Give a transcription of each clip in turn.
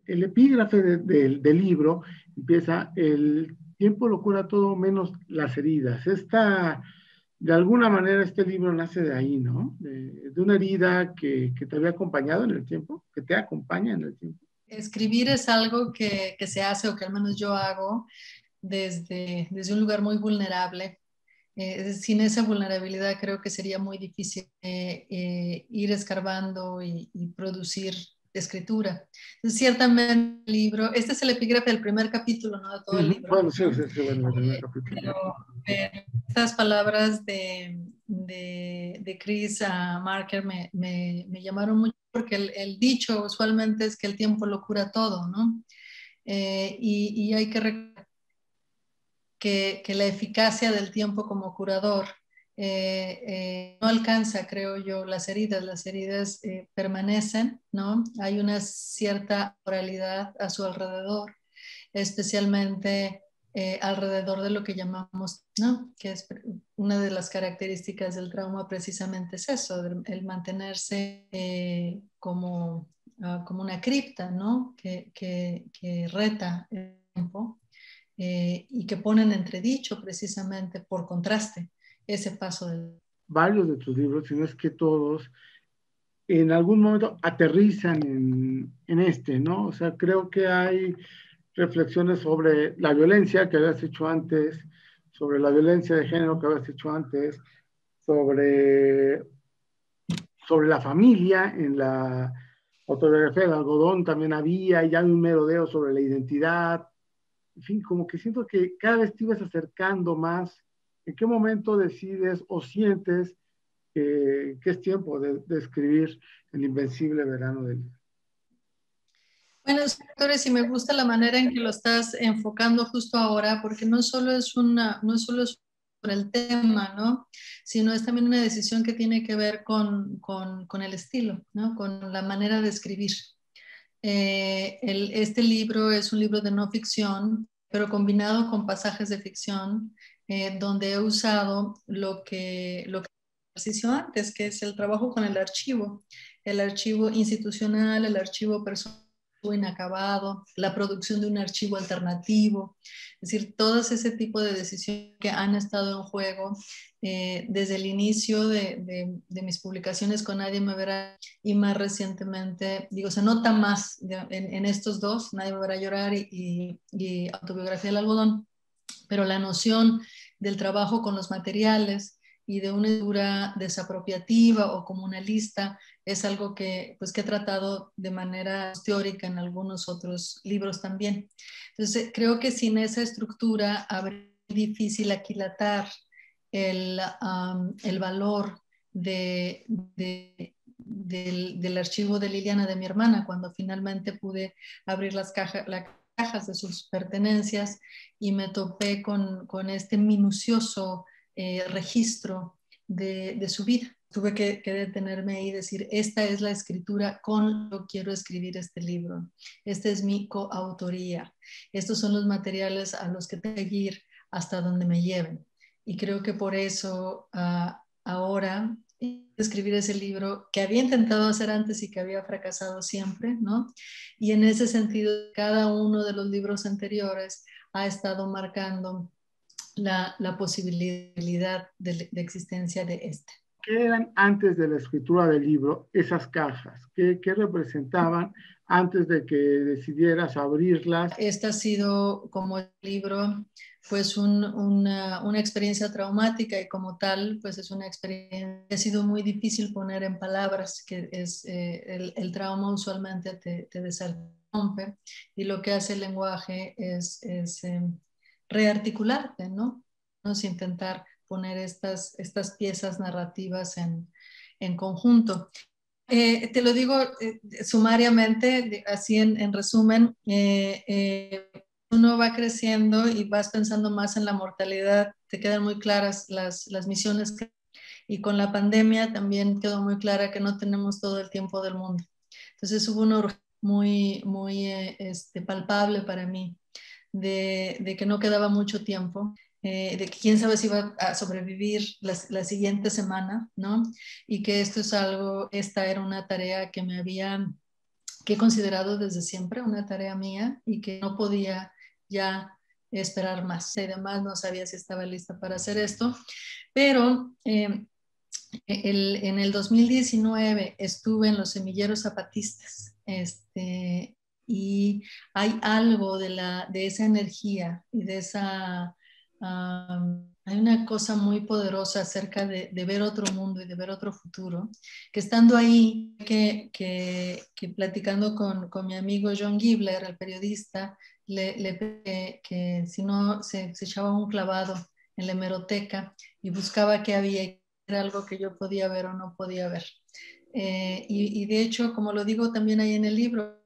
el epígrafe del libro empieza: el tiempo lo cura todo menos las heridas. De alguna manera este libro nace de ahí, ¿no? De una herida que te había acompañado en el tiempo, que te acompaña en el tiempo. Escribir es algo que se hace, o que al menos yo hago, desde un lugar muy vulnerable. Sin esa vulnerabilidad creo que sería muy difícil ir escarbando y producir escritura. Entonces, ciertamente el libro, este es el epígrafe del primer capítulo, no de todo el libro, Bueno, sí, ¿no? sí, sí, bueno, el primer capítulo. Pero, pero estas palabras de Chris Marker me llamaron mucho, porque el dicho usualmente es que el tiempo lo cura todo, ¿no? Y hay que recordar que la eficacia del tiempo como curador no alcanza, creo yo, las heridas permanecen, ¿no? Hay una cierta oralidad a su alrededor, especialmente alrededor de lo que llamamos, ¿no? Que es una de las características del trauma, precisamente es eso, el mantenerse como una cripta, ¿no? Que reta el tiempo y que ponen en entredicho precisamente por contraste ese paso del... Varios de tus libros, si no es que todos, en algún momento aterrizan en este, ¿no? O sea, creo que hay reflexiones sobre la violencia que habías hecho antes, sobre la violencia de género que habías hecho antes, sobre, sobre la familia. En la autobiografía del algodón también había, y ya hay un merodeo sobre la identidad. En fin, como que siento que cada vez te ibas acercando más. ¿En qué momento decides o sientes que es tiempo de escribir El Invencible Verano del... Bueno, doctores, y me gusta la manera en que lo estás enfocando justo ahora, porque no solo es sobre el tema, ¿no? Sino es también una decisión que tiene que ver con el estilo, ¿no? Con la manera de escribir. Este libro es un libro de no ficción, pero combinado con pasajes de ficción, donde he usado lo que ejercicio antes, que es el trabajo con el archivo institucional, el archivo personal inacabado, la producción de un archivo alternativo, es decir, todas ese tipo de decisiones que han estado en juego desde el inicio de mis publicaciones con Nadie me verá, y más recientemente, digo, se nota más en estos dos, Nadie me verá llorar y Autobiografía del algodón, pero la noción del trabajo con los materiales y de una escritura desapropiativa o comunalista es algo pues, que he tratado de manera teórica en algunos otros libros también. Entonces, creo que sin esa estructura habría difícil aquilatar el valor del archivo de Liliana, de mi hermana, cuando finalmente pude abrir las cajas de sus pertenencias y me topé con este minucioso registro de su vida. Tuve que detenerme ahí y decir, esta es la escritura con lo que quiero escribir este libro. Esta es mi coautoría. Estos son los materiales a los que tengo que seguir hasta donde me lleven. Y creo que por eso ahora escribir ese libro que había intentado hacer antes y que había fracasado siempre, ¿no? Y en ese sentido, cada uno de los libros anteriores ha estado marcando la posibilidad de existencia de este. ¿Qué eran antes de la escritura del libro esas cajas? ¿Qué representaban antes de que decidieras abrirlas? Este ha sido como el libro, pues una experiencia traumática, y como tal, pues es una experiencia que ha sido muy difícil poner en palabras, que es el trauma usualmente te desarrolla, y lo que hace el lenguaje es rearticularte, ¿no? Es intentar poner estas piezas narrativas en conjunto. Te lo digo sumariamente, así en resumen, uno va creciendo y vas pensando más en la mortalidad, te quedan muy claras las misiones y con la pandemia también quedó muy clara que no tenemos todo el tiempo del mundo. Entonces hubo una urgencia muy palpable para mí de que no quedaba mucho tiempo, de que quién sabe si iba a sobrevivir la siguiente semana, ¿no? Y que esta era una tarea que me había que he considerado desde siempre una tarea mía y que no podía ya esperar más. Y además no sabía si estaba lista para hacer esto, pero en el 2019 estuve en los semilleros zapatistas, y hay algo de esa energía y de esa... hay una cosa muy poderosa acerca de ver otro mundo y de ver otro futuro, que estando ahí, que platicando con mi amigo John Gibler, el periodista, le pedí que si no se echaba un clavado en la hemeroteca y buscaba qué había, era algo que yo podía ver o no podía ver. Y de hecho, como lo digo también ahí en el libro,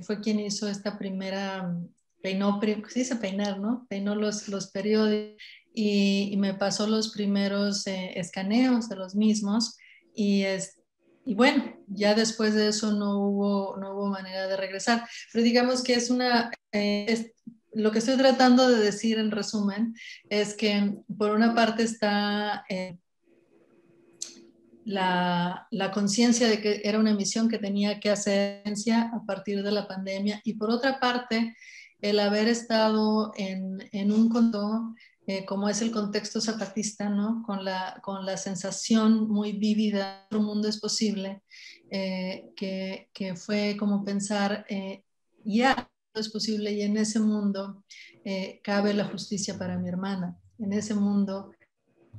fue quien hizo esta primera, peinó, se dice peinar, ¿no? Peinó los periódicos y me pasó los primeros escaneos de los mismos y bueno, ya después de eso no hubo manera de regresar. Pero digamos que es lo que estoy tratando de decir en resumen es que por una parte está la conciencia de que era una misión que tenía que hacer a partir de la pandemia y por otra parte el haber estado en un contexto como es el contexto zapatista, ¿no? Con la sensación muy vívida, otro mundo es posible, que fue como pensar, ya es posible y en ese mundo cabe la justicia para mi hermana, en ese mundo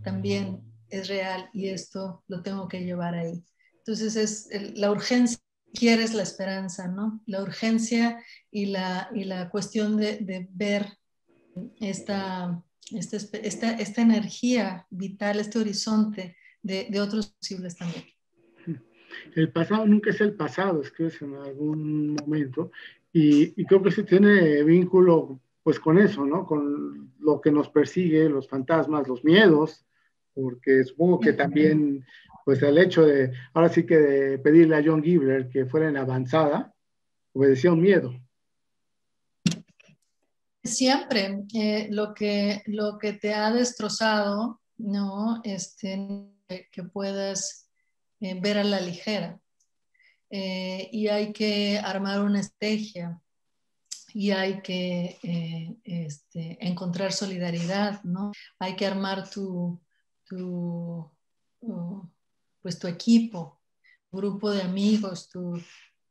también es real y esto lo tengo que llevar ahí. Entonces la urgencia, quieres la esperanza, ¿no? La urgencia y la cuestión de ver esta energía vital, este horizonte de otros posibles también. El pasado nunca es el pasado, escribes en algún momento, y creo que se tiene vínculo pues con eso, ¿no? Con lo que nos persigue, los fantasmas, los miedos, porque supongo que también, pues el hecho de, ahora sí que de pedirle a John Gibler que fuera en avanzada, obedecía un miedo. Siempre lo que te ha destrozado, ¿no? Que puedas ver a la ligera. Y hay que armar una estrategia y hay que encontrar solidaridad, ¿no? Hay que armar tu, pues tu equipo, tu grupo de amigos, tu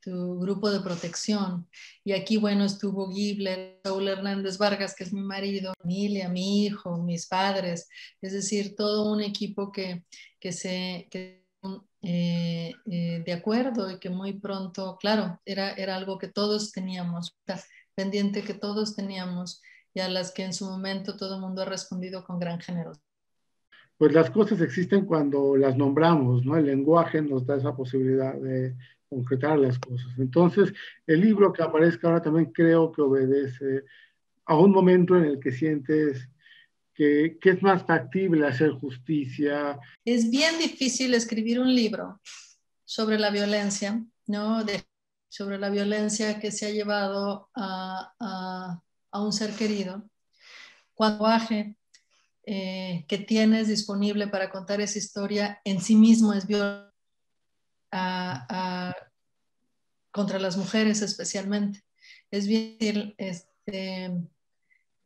grupo de protección. Y aquí, bueno, estuvo Gibler, Saúl Hernández Vargas, que es mi marido, mi familia, mi hijo, mis padres, es decir, todo un equipo de acuerdo y que muy pronto, claro, era algo que todos teníamos, pendiente que todos teníamos y a las que en su momento todo el mundo ha respondido con gran generosidad. Pues las cosas existen cuando las nombramos, ¿no? El lenguaje nos da esa posibilidad de concretar las cosas. Entonces, el libro que aparezca ahora también creo que obedece a un momento en el que sientes que es más factible hacer justicia. Es bien difícil escribir un libro sobre la violencia, ¿no? Sobre la violencia que se ha llevado a un ser querido. Cuando que tienes disponible para contar esa historia en sí mismo es violento contra las mujeres especialmente. Es bien,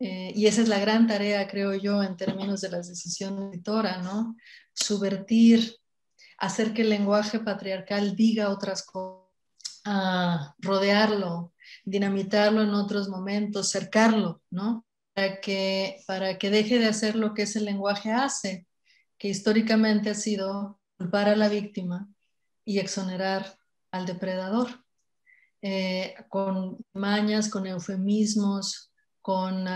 y esa es la gran tarea, creo yo, en términos de las decisiones de editora, ¿no? Subvertir, hacer que el lenguaje patriarcal diga otras cosas, rodearlo, dinamitarlo en otros momentos, cercarlo, ¿no? Para que deje de hacer lo que ese lenguaje hace, que históricamente ha sido culpar a la víctima y exonerar al depredador, con mañas, con eufemismos, con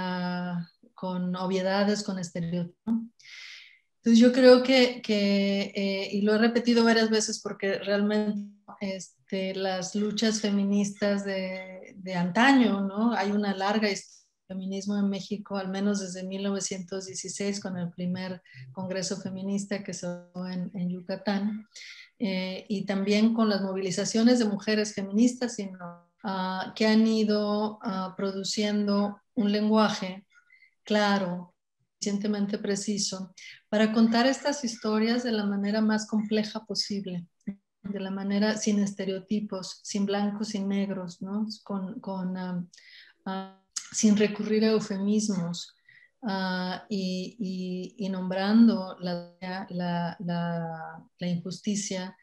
obviedades, con estereotipos. Entonces yo creo y lo he repetido varias veces porque realmente las luchas feministas de antaño, ¿no? Hay una larga historia del feminismo en México, al menos desde 1916, con el primer congreso feminista que se dio en Yucatán, y también con las movilizaciones de mujeres feministas, que han ido produciendo un lenguaje claro, suficientemente preciso, para contar estas historias de la manera más compleja posible. de la manera sin estereotipos, sin blancos, sin negros, ¿no? Sin recurrir a eufemismos, y nombrando la injusticia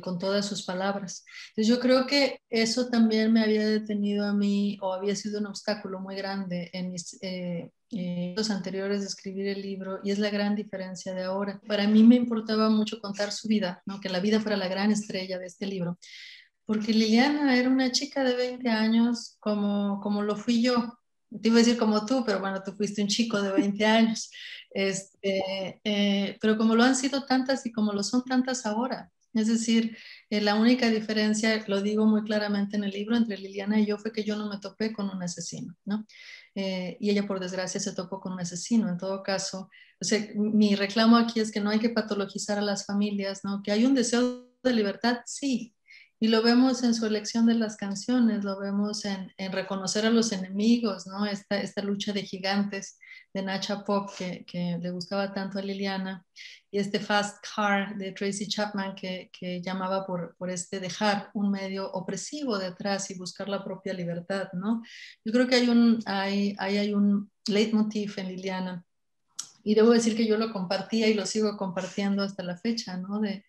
con todas sus palabras. Entonces yo creo que eso también me había detenido a mí, o había sido un obstáculo muy grande en mis los anteriores de escribir el libro, y es la gran diferencia de ahora. Para mí me importaba mucho contar su vida, ¿no? Que la vida fuera la gran estrella de este libro, porque Liliana era una chica de 20 años como lo fui yo. Te iba a decir como tú, pero bueno, tú fuiste un chico de 20 años. Pero como lo han sido tantas y como lo son tantas ahora. Es decir, la única diferencia, lo digo muy claramente en el libro, entre Liliana y yo fue que yo no me topé con un asesino, ¿no? Y ella, por desgracia, se topó con un asesino. En todo caso, o sea, mi reclamo aquí es que no hay que patologizar a las familias, ¿no? Que hay un deseo de libertad, sí, y lo vemos en su elección de las canciones, lo vemos en reconocer a los enemigos, ¿no? Esta lucha de gigantes de Nacha Pop que le gustaba tanto a Liliana, y este Fast Car de Tracy Chapman que llamaba por dejar un medio opresivo detrás y buscar la propia libertad, ¿no? Yo creo que hay un leitmotiv en Liliana, y debo decir que yo lo compartía y lo sigo compartiendo hasta la fecha, ¿no? De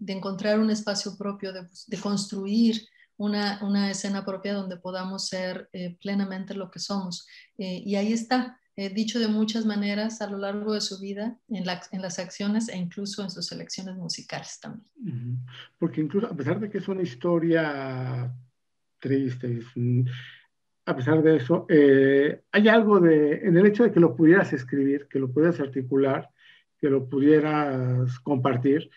encontrar un espacio propio, de construir una escena propia donde podamos ser plenamente lo que somos. Y ahí está, dicho de muchas maneras a lo largo de su vida, en las acciones e incluso en sus elecciones musicales también. Porque incluso a pesar de que es una historia triste, a pesar de eso, hay algo en el hecho de que lo pudieras escribir, que lo pudieras articular, que lo pudieras compartir,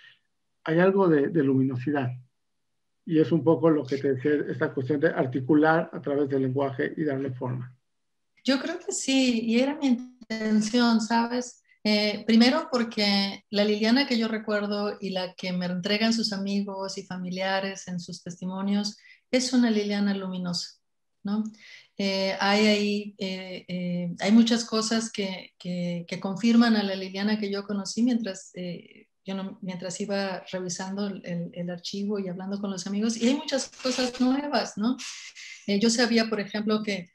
hay algo de luminosidad. Y es un poco lo que te decía, esta cuestión de articular a través del lenguaje y darle forma. Yo creo que sí, y era mi intención, ¿sabes? Primero porque la Liliana que yo recuerdo y la que me entregan sus amigos y familiares en sus testimonios es una Liliana luminosa, ¿no? Hay muchas cosas que confirman a la Liliana que yo conocí mientras iba revisando el archivo y hablando con los amigos, y hay muchas cosas nuevas, ¿no? Yo sabía, por ejemplo, que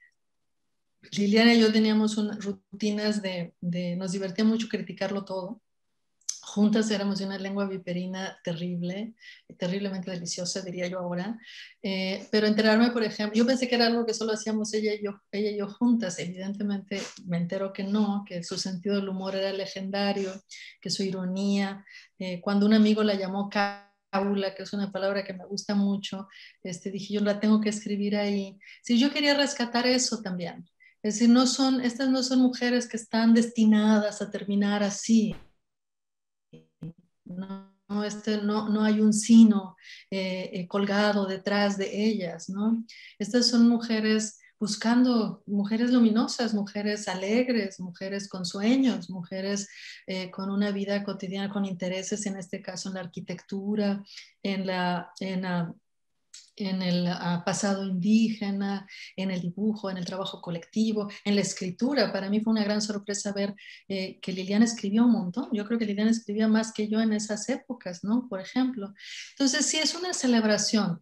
Liliana y yo teníamos rutinas nos divertía mucho criticarlo todo. Juntas éramos de una lengua viperina terrible, terriblemente deliciosa, diría yo ahora. Pero enterarme, por ejemplo, yo pensé que era algo que solo hacíamos ella y yo juntas. Evidentemente me entero que no, que su sentido del humor era legendario, que su ironía, cuando un amigo la llamó cábula, que es una palabra que me gusta mucho, dije yo la tengo que escribir ahí. Sí, yo quería rescatar eso también. Es decir, estas no son mujeres que están destinadas a terminar así. No hay un sino colgado detrás de ellas, ¿no? Estas son mujeres buscando, mujeres luminosas, mujeres alegres, mujeres con sueños, mujeres con una vida cotidiana, con intereses, en este caso en la arquitectura, en el pasado indígena, en el dibujo, en el trabajo colectivo, en la escritura. Para mí fue una gran sorpresa ver que Liliana escribía un montón. Yo creo que Liliana escribía más que yo en esas épocas, ¿no? Por ejemplo. Entonces, sí, es una celebración.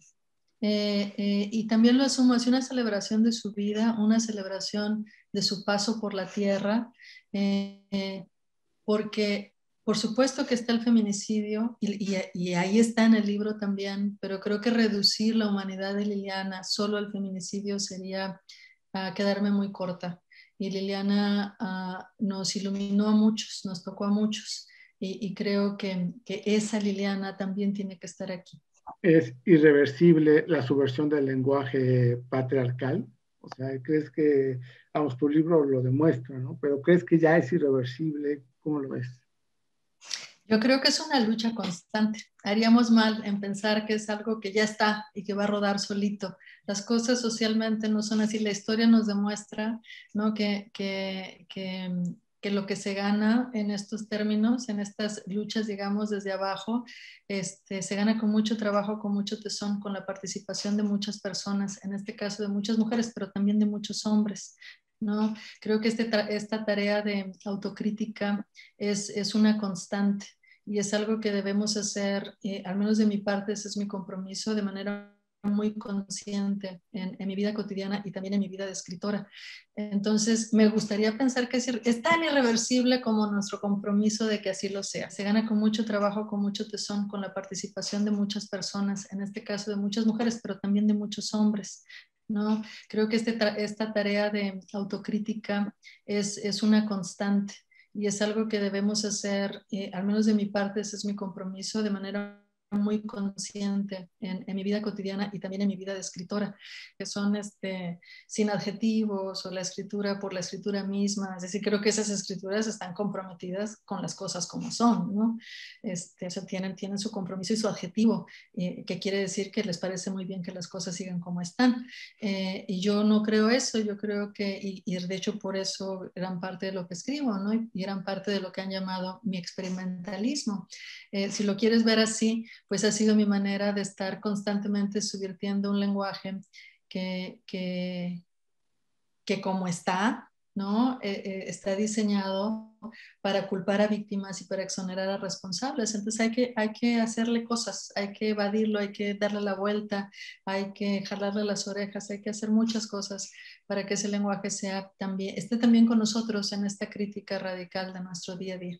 Y también lo asumo, es una celebración de su vida, una celebración de su paso por la tierra, porque por supuesto que está el feminicidio y ahí está en el libro también, pero creo que reducir la humanidad de Liliana solo al feminicidio sería quedarme muy corta. Y Liliana nos iluminó a muchos, nos tocó a muchos, y creo que esa Liliana también tiene que estar aquí. ¿Es irreversible la subversión del lenguaje patriarcal? O sea, ¿crees que, vamos, tu libro lo demuestra, ¿no? Pero ¿crees que ya es irreversible? ¿Cómo lo ves? Yo creo que es una lucha constante. Haríamos mal en pensar que es algo que ya está y que va a rodar solito. Las cosas socialmente no son así. La historia nos demuestra, ¿no? Que lo que se gana en estos términos, en estas luchas, digamos, desde abajo, se gana con mucho trabajo, con mucho tesón, con la participación de muchas personas, en este caso de muchas mujeres, pero también de muchos hombres, ¿no? Creo que esta tarea de autocrítica es una constante. y es algo que debemos hacer, al menos de mi parte, ese es mi compromiso, de manera muy consciente en mi vida cotidiana y también en mi vida de escritora. Entonces, me gustaría pensar que es tan irreversible como nuestro compromiso de que así lo sea. Se gana con mucho trabajo, con mucho tesón, con la participación de muchas personas, en este caso de muchas mujeres, pero también de muchos hombres. ¿No? Creo que esta tarea de autocrítica es una constante y es algo que debemos hacer, al menos de mi parte, ese es mi compromiso, de manera muy consciente en mi vida cotidiana y también en mi vida de escritora, que son sin adjetivos o la escritura por la escritura misma. Es decir, creo que esas escrituras están comprometidas con las cosas como son, ¿no? O sea, tienen su compromiso y su adjetivo, que quiere decir que les parece muy bien que las cosas sigan como están. Y yo no creo eso, yo creo que, y de hecho por eso gran parte de lo que escribo, ¿no? Y gran parte de lo que han llamado mi experimentalismo. Si lo quieres ver así, pues ha sido mi manera de estar constantemente subvirtiendo un lenguaje que, que, que como está, ¿no? Está diseñado para culpar a víctimas y para exonerar a responsables. Entonces hay que hacerle cosas, hay que evadirlo, hay que darle la vuelta, hay que jalarle las orejas, hay que hacer muchas cosas para que ese lenguaje esté también con nosotros en esta crítica radical de nuestro día a día.